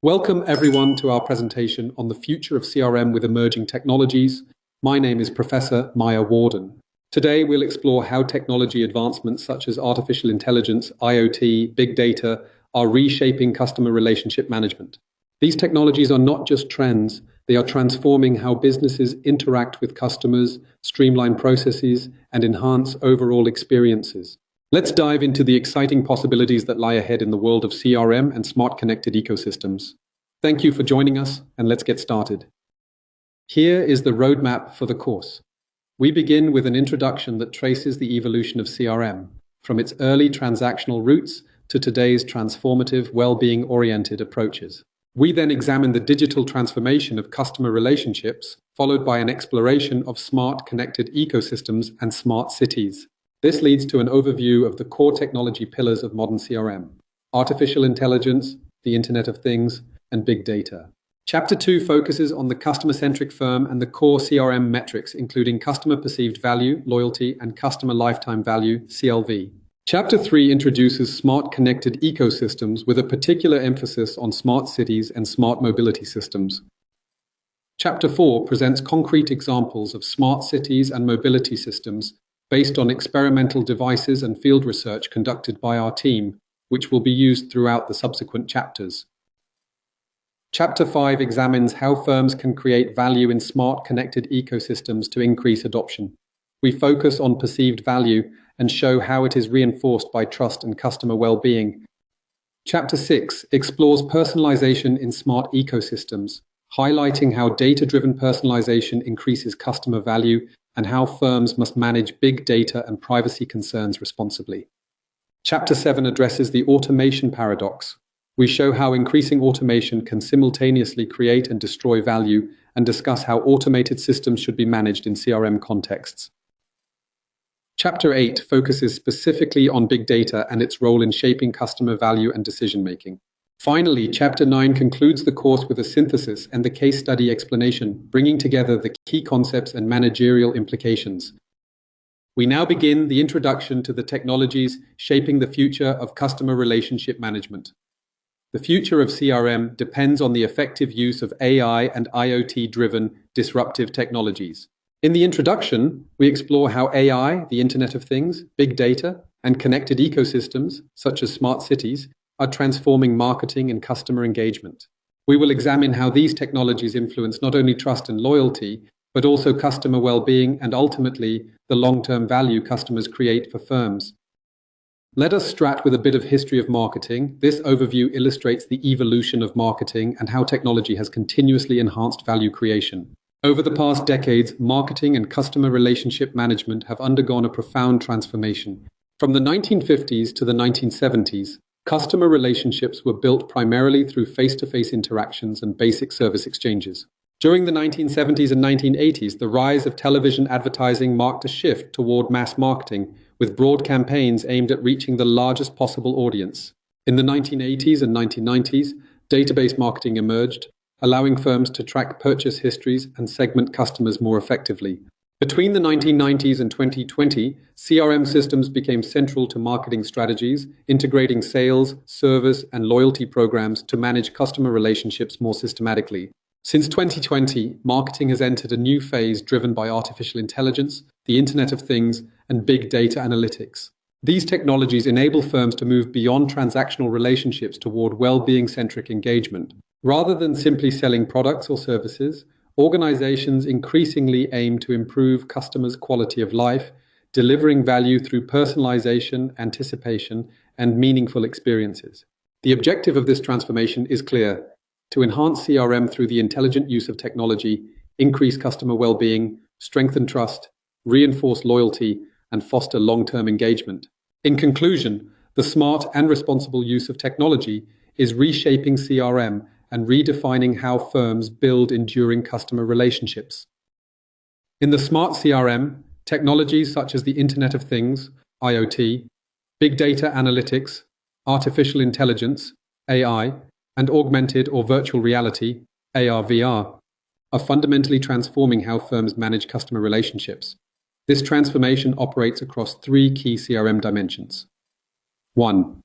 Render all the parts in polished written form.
Welcome everyone to our presentation on the future of CRM with emerging technologies. My name is Professor Maya Warden. Today we'll explore how technology advancements such as artificial intelligence, IoT, big data are reshaping customer relationship management. These technologies are not just trends, they are transforming how businesses interact with customers, streamline processes, and enhance overall experiences. Let's dive into the exciting possibilities that lie ahead in the world of CRM and smart connected ecosystems. Thank you for joining us, and let's get started. Here is the roadmap for the course. We begin with an introduction that traces the evolution of CRM, from its early transactional roots to today's transformative, well-being-oriented approaches. We then examine the digital transformation of customer relationships, followed by an exploration of smart connected ecosystems and smart cities. This leads to an overview of the core technology pillars of modern CRM: artificial intelligence, the Internet of Things, and big data. Chapter 2 focuses on the customer-centric firm and the core CRM metrics, including customer perceived value, loyalty, and customer lifetime value, CLV. Chapter 3 introduces smart connected ecosystems with a particular emphasis on smart cities and smart mobility systems. Chapter 4 presents concrete examples of smart cities and mobility systems based on experimental devices and field research conducted by our team, which will be used throughout the subsequent chapters. Chapter 5 examines how firms can create value in smart connected ecosystems to increase adoption. We focus on perceived value and show how it is reinforced by trust and customer well-being. Chapter 6 explores personalization in smart ecosystems, highlighting how data-driven personalization increases customer value and how firms must manage big data and privacy concerns responsibly. Chapter 7 addresses the automation paradox. We show how increasing automation can simultaneously create and destroy value, and discuss how automated systems should be managed in CRM contexts. Chapter 8 focuses specifically on big data and its role in shaping customer value and decision-making. Finally, Chapter 9 concludes the course with a synthesis and the case study explanation, bringing together the key concepts and managerial implications. We now begin the introduction to the technologies shaping the future of customer relationship management. The future of CRM depends on the effective use of AI and IoT-driven disruptive technologies. In the introduction, we explore how AI, the Internet of Things, big data, and connected ecosystems, such as smart cities, are transforming marketing and customer engagement. We will examine how these technologies influence not only trust and loyalty, but also customer well-being and ultimately the long-term value customers create for firms. Let us start with a bit of history of marketing. This overview illustrates the evolution of marketing and how technology has continuously enhanced value creation. Over the past decades, marketing and customer relationship management have undergone a profound transformation. From the 1950s to the 1970s, customer relationships were built primarily through face-to-face interactions and basic service exchanges. During the 1970s and 1980s, the rise of television advertising marked a shift toward mass marketing, with broad campaigns aimed at reaching the largest possible audience. In the 1980s and 1990s, database marketing emerged, allowing firms to track purchase histories and segment customers more effectively. Between the 1990s and 2020, CRM systems became central to marketing strategies, integrating sales, service, and loyalty programs to manage customer relationships more systematically. Since 2020, marketing has entered a new phase driven by artificial intelligence, the Internet of Things, and big data analytics. These technologies enable firms to move beyond transactional relationships toward well-being-centric engagement. Rather than simply selling products or services, organizations increasingly aim to improve customers' quality of life, delivering value through personalization, anticipation, and meaningful experiences. The objective of this transformation is clear: to enhance CRM through the intelligent use of technology, increase customer well-being, strengthen trust, reinforce loyalty, and foster long-term engagement. In conclusion, the smart and responsible use of technology is reshaping CRM and redefining how firms build enduring customer relationships. In the smart CRM, technologies such as the Internet of Things, IoT, big data analytics, artificial intelligence, AI, and augmented or virtual reality, AR/VR, are fundamentally transforming how firms manage customer relationships. This transformation operates across three key CRM dimensions. 1.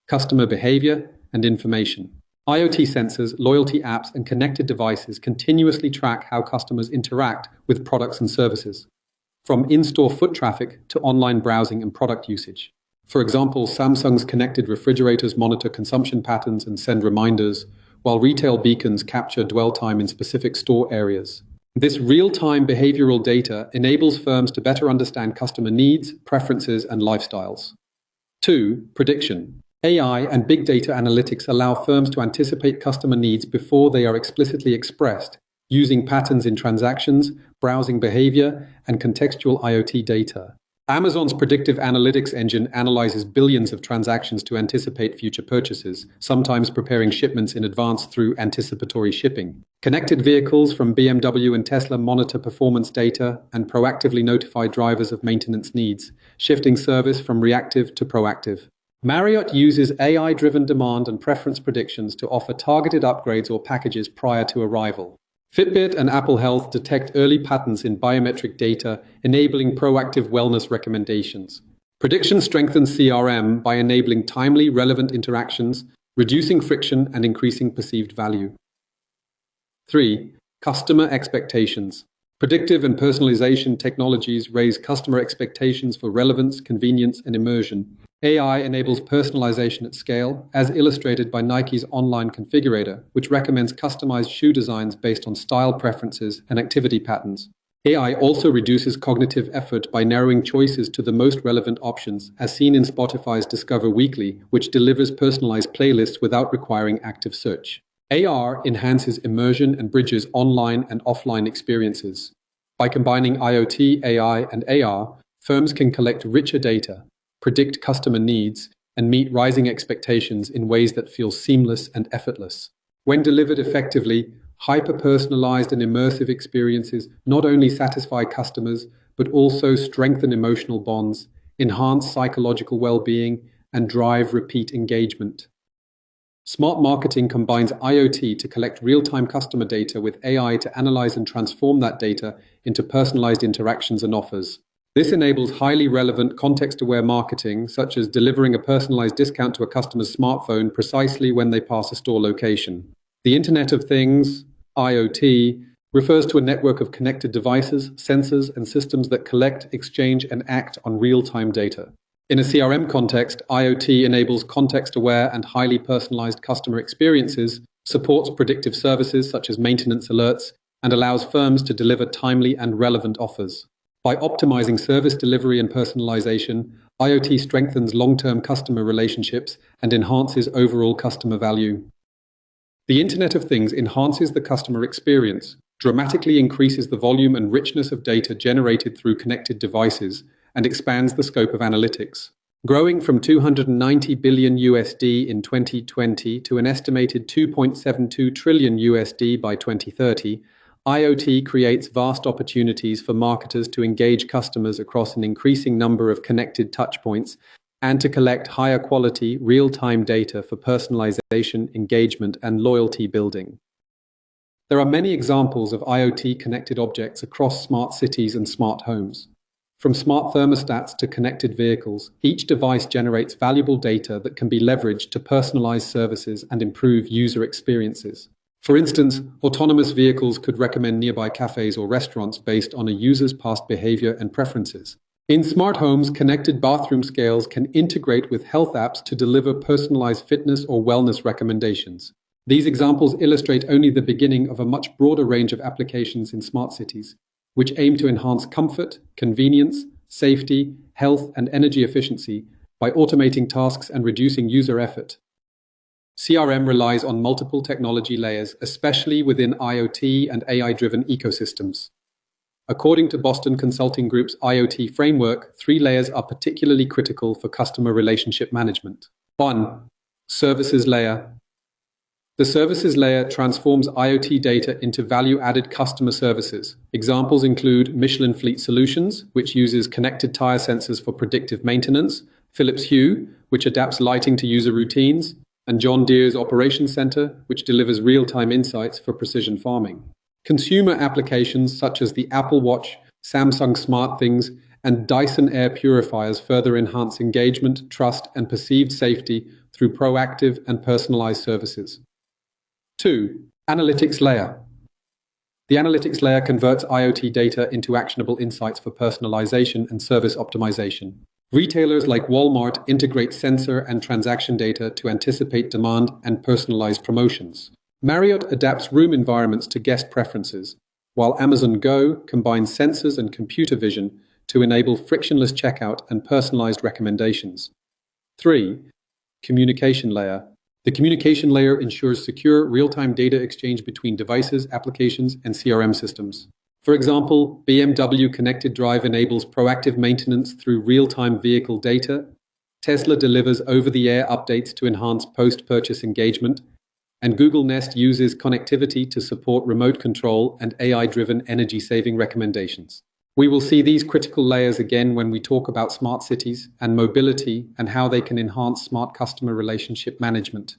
Customer behavior and information. IoT sensors, loyalty apps, and connected devices continuously track how customers interact with products and services, from in-store foot traffic to online browsing and product usage. For example, Samsung's connected refrigerators monitor consumption patterns and send reminders, while retail beacons capture dwell time in specific store areas. This real-time behavioral data enables firms to better understand customer needs, preferences, and lifestyles. 2. Prediction. AI and big data analytics allow firms to anticipate customer needs before they are explicitly expressed, using patterns in transactions, browsing behavior, and contextual IoT data. Amazon's predictive analytics engine analyzes billions of transactions to anticipate future purchases, sometimes preparing shipments in advance through anticipatory shipping. Connected vehicles from BMW and Tesla monitor performance data and proactively notify drivers of maintenance needs, shifting service from reactive to proactive. Marriott uses AI-driven demand and preference predictions to offer targeted upgrades or packages prior to arrival. Fitbit and Apple Health detect early patterns in biometric data, enabling proactive wellness recommendations. Prediction strengthens CRM by enabling timely, relevant interactions, reducing friction and increasing perceived value. 3. Customer expectations. Predictive and personalization technologies raise customer expectations for relevance, convenience, and immersion. AI enables personalization at scale, as illustrated by Nike's online configurator, which recommends customized shoe designs based on style preferences and activity patterns. AI also reduces cognitive effort by narrowing choices to the most relevant options, as seen in Spotify's Discover Weekly, which delivers personalized playlists without requiring active search. AR enhances immersion and bridges online and offline experiences. By combining IoT, AI, and AR, firms can collect richer data, predict customer needs, and meet rising expectations in ways that feel seamless and effortless. When delivered effectively, hyper-personalized and immersive experiences not only satisfy customers, but also strengthen emotional bonds, enhance psychological well-being, and drive repeat engagement. Smart marketing combines IoT to collect real-time customer data with AI to analyze and transform that data into personalized interactions and offers. This enables highly relevant, context-aware marketing, such as delivering a personalized discount to a customer's smartphone precisely when they pass a store location. The Internet of Things, IoT, refers to a network of connected devices, sensors, and systems that collect, exchange, and act on real-time data. In a CRM context, IoT enables context-aware and highly personalized customer experiences, supports predictive services such as maintenance alerts, and allows firms to deliver timely and relevant offers. By optimizing service delivery and personalization, IoT strengthens long-term customer relationships and enhances overall customer value. The Internet of Things enhances the customer experience, dramatically increases the volume and richness of data generated through connected devices, and expands the scope of analytics. Growing from $290 billion in 2020 to an estimated $2.72 trillion by 2030, IoT creates vast opportunities for marketers to engage customers across an increasing number of connected touchpoints and to collect higher quality, real-time data for personalization, engagement, and loyalty building. There are many examples of IoT connected objects across smart cities and smart homes. From smart thermostats to connected vehicles, each device generates valuable data that can be leveraged to personalize services and improve user experiences. For instance, autonomous vehicles could recommend nearby cafes or restaurants based on a user's past behavior and preferences. In smart homes, connected bathroom scales can integrate with health apps to deliver personalized fitness or wellness recommendations. These examples illustrate only the beginning of a much broader range of applications in smart cities, which aim to enhance comfort, convenience, safety, health, and energy efficiency by automating tasks and reducing user effort. CRM relies on multiple technology layers, especially within IoT and AI-driven ecosystems. According to Boston Consulting Group's IoT framework, 3 layers are particularly critical for customer relationship management. 1. Services layer. The services layer transforms IoT data into value-added customer services. Examples include Michelin Fleet Solutions, which uses connected tire sensors for predictive maintenance, Philips Hue, which adapts lighting to user routines, and John Deere's Operations Center, which delivers real-time insights for precision farming. Consumer applications such as the Apple Watch, Samsung SmartThings, and Dyson air purifiers further enhance engagement, trust, and perceived safety through proactive and personalized services. 2. Analytics layer. The analytics layer converts IoT data into actionable insights for personalization and service optimization. Retailers like Walmart integrate sensor and transaction data to anticipate demand and personalize promotions. Marriott adapts room environments to guest preferences, while Amazon Go combines sensors and computer vision to enable frictionless checkout and personalized recommendations. 3. Communication layer. The communication layer ensures secure, real-time data exchange between devices, applications, and CRM systems. For example, BMW Connected Drive enables proactive maintenance through real-time vehicle data. Tesla delivers over-the-air updates to enhance post-purchase engagement. And Google Nest uses connectivity to support remote control and AI-driven energy-saving recommendations. We will see these critical layers again when we talk about smart cities and mobility and how they can enhance smart customer relationship management.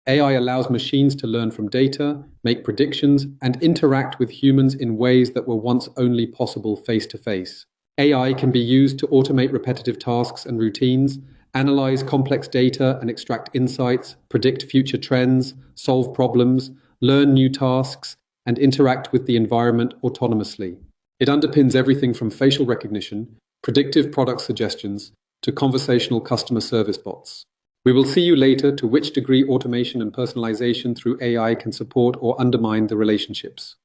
AI allows machines to learn from data, make predictions, and interact with humans in ways that were once only possible face-to-face. AI can be used to automate repetitive tasks and routines, analyze complex data and extract insights, predict future trends, solve problems, learn new tasks, and interact with the environment autonomously. It underpins everything from facial recognition, predictive product suggestions, to conversational customer service bots. We will see you later to which degree automation and personalization through AI can support or undermine the relationships.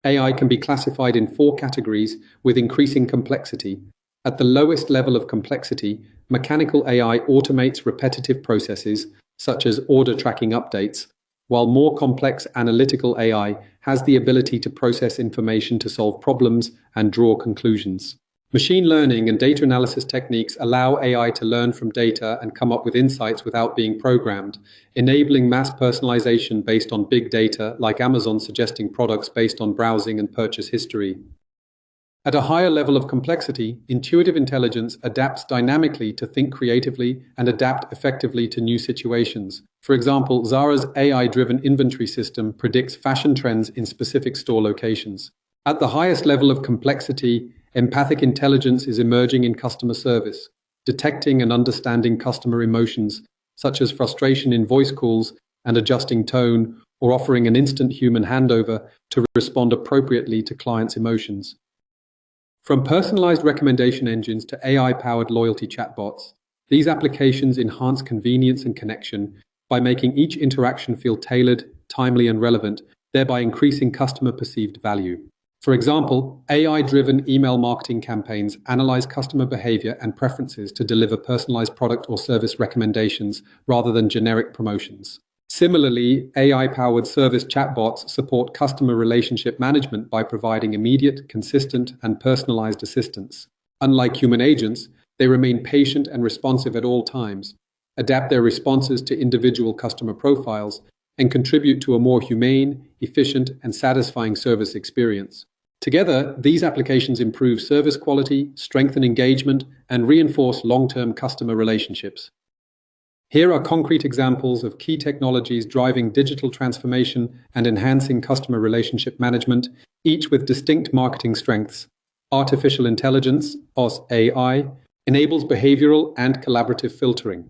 AI can be classified in 4 categories with increasing complexity. At the lowest level of complexity, mechanical AI automates repetitive processes, such as order tracking updates, while more complex analytical AI has the ability to process information to solve problems and draw conclusions. Machine learning and data analysis techniques allow AI to learn from data and come up with insights without being programmed, enabling mass personalization based on big data, like Amazon suggesting products based on browsing and purchase history. At a higher level of complexity, intuitive intelligence adapts dynamically to think creatively and adapt effectively to new situations. For example, Zara's AI-driven inventory system predicts fashion trends in specific store locations. At the highest level of complexity, empathic intelligence is emerging in customer service, detecting and understanding customer emotions, such as frustration in voice calls and adjusting tone, or offering an instant human handover to respond appropriately to clients' emotions. From personalized recommendation engines to AI-powered loyalty chatbots, these applications enhance convenience and connection by making each interaction feel tailored, timely, and relevant, thereby increasing customer perceived value. For example, AI-driven email marketing campaigns analyze customer behavior and preferences to deliver personalized product or service recommendations rather than generic promotions. Similarly, AI-powered service chatbots support customer relationship management by providing immediate, consistent, and personalized assistance. Unlike human agents, they remain patient and responsive at all times, adapt their responses to individual customer profiles, and contribute to a more humane, efficient, and satisfying service experience. Together, these applications improve service quality, strengthen engagement, and reinforce long-term customer relationships. Here are concrete examples of key technologies driving digital transformation and enhancing customer relationship management, each with distinct marketing strengths. Artificial intelligence, or AI, enables behavioral and collaborative filtering.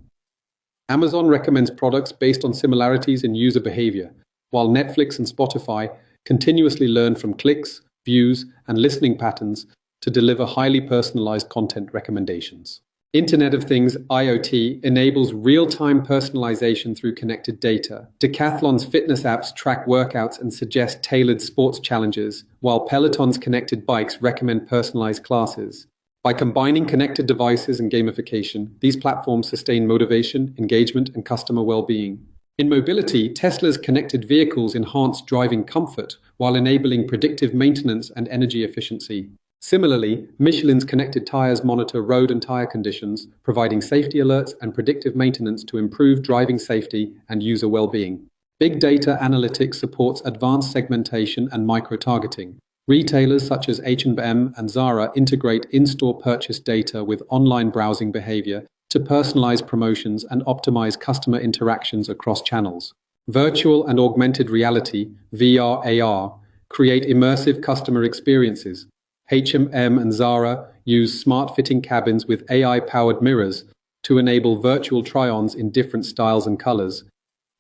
Amazon recommends products based on similarities in user behavior, while Netflix and Spotify continuously learn from clicks, views, and listening patterns to deliver highly personalized content recommendations. Internet of Things (IoT) enables real-time personalization through connected data. Decathlon's fitness apps track workouts and suggest tailored sports challenges, while Peloton's connected bikes recommend personalized classes. By combining connected devices and gamification, these platforms sustain motivation, engagement, and customer well-being. In mobility, Tesla's connected vehicles enhance driving comfort while enabling predictive maintenance and energy efficiency. Similarly, Michelin's connected tires monitor road and tire conditions, providing safety alerts and predictive maintenance to improve driving safety and user well-being. Big data analytics supports advanced segmentation and micro-targeting. Retailers such as H&M and Zara integrate in-store purchase data with online browsing behavior to personalize promotions and optimize customer interactions across channels. Virtual and augmented reality, VR/AR, create immersive customer experiences. H&M and Zara use smart fitting cabins with AI-powered mirrors to enable virtual try-ons in different styles and colors,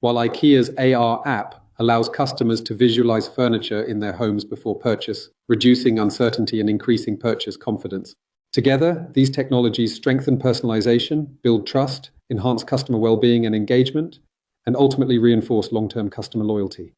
while IKEA's AR app allows customers to visualize furniture in their homes before purchase, reducing uncertainty and increasing purchase confidence. Together, these technologies strengthen personalization, build trust, enhance customer well-being and engagement, and ultimately reinforce long-term customer loyalty.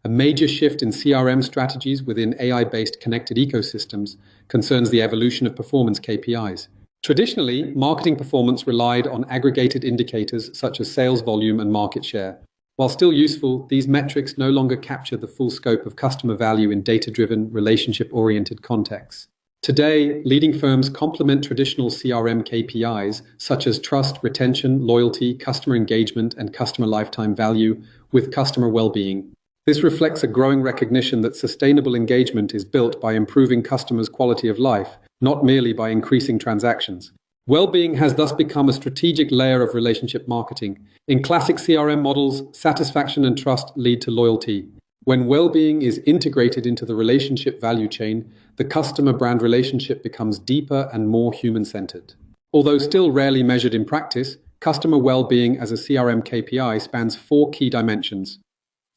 A major shift in CRM strategies within AI-based connected ecosystems concerns the evolution of performance KPIs. Traditionally, marketing performance relied on aggregated indicators such as sales volume and market share. While still useful, these metrics no longer capture the full scope of customer value in data-driven, relationship-oriented contexts. Today, leading firms complement traditional CRM KPIs such as trust, retention, loyalty, customer engagement, and customer lifetime value with customer well-being. This reflects a growing recognition that sustainable engagement is built by improving customers' quality of life, not merely by increasing transactions. Well-being has thus become a strategic layer of relationship marketing. In classic CRM models, satisfaction and trust lead to loyalty. When well-being is integrated into the relationship value chain, the customer-brand relationship becomes deeper and more human-centered. Although still rarely measured in practice, customer well-being as a CRM KPI spans 4 key dimensions: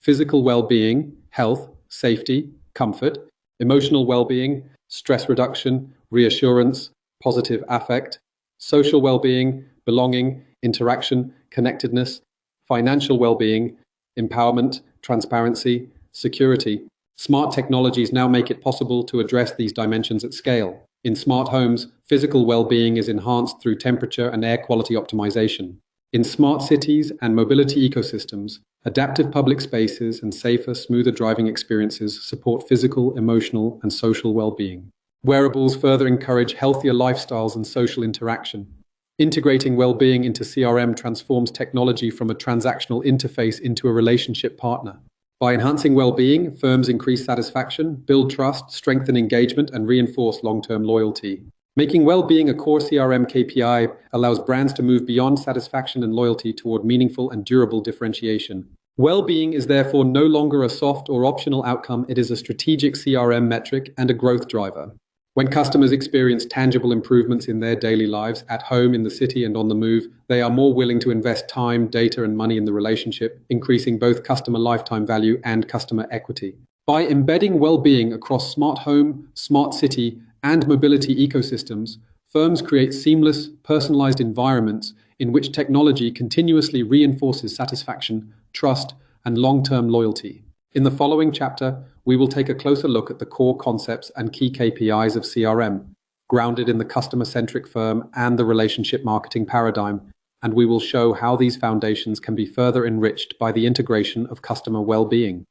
physical well-being, health, safety, comfort; emotional well-being, stress reduction, reassurance, positive affect; social well-being, belonging, interaction, connectedness; financial well-being, empowerment, transparency, security. Smart technologies now make it possible to address these dimensions at scale. In smart homes, physical well-being is enhanced through temperature and air quality optimization. In smart cities and mobility ecosystems, adaptive public spaces and safer, smoother driving experiences support physical, emotional, and social well-being. Wearables further encourage healthier lifestyles and social interaction. Integrating well-being into CRM transforms technology from a transactional interface into a relationship partner. By enhancing well-being, firms increase satisfaction, build trust, strengthen engagement, and reinforce long-term loyalty. Making well-being a core CRM KPI allows brands to move beyond satisfaction and loyalty toward meaningful and durable differentiation. Well-being is therefore no longer a soft or optional outcome, it is a strategic CRM metric and a growth driver. When customers experience tangible improvements in their daily lives, at home, in the city, and on the move, they are more willing to invest time, data, and money in the relationship, increasing both customer lifetime value and customer equity. By embedding well-being across smart home, smart city, and mobility ecosystems, firms create seamless, personalized environments in which technology continuously reinforces satisfaction, trust, and long-term loyalty. In the following chapter, we will take a closer look at the core concepts and key KPIs of CRM, grounded in the customer-centric firm and the relationship marketing paradigm, and we will show how these foundations can be further enriched by the integration of customer well-being.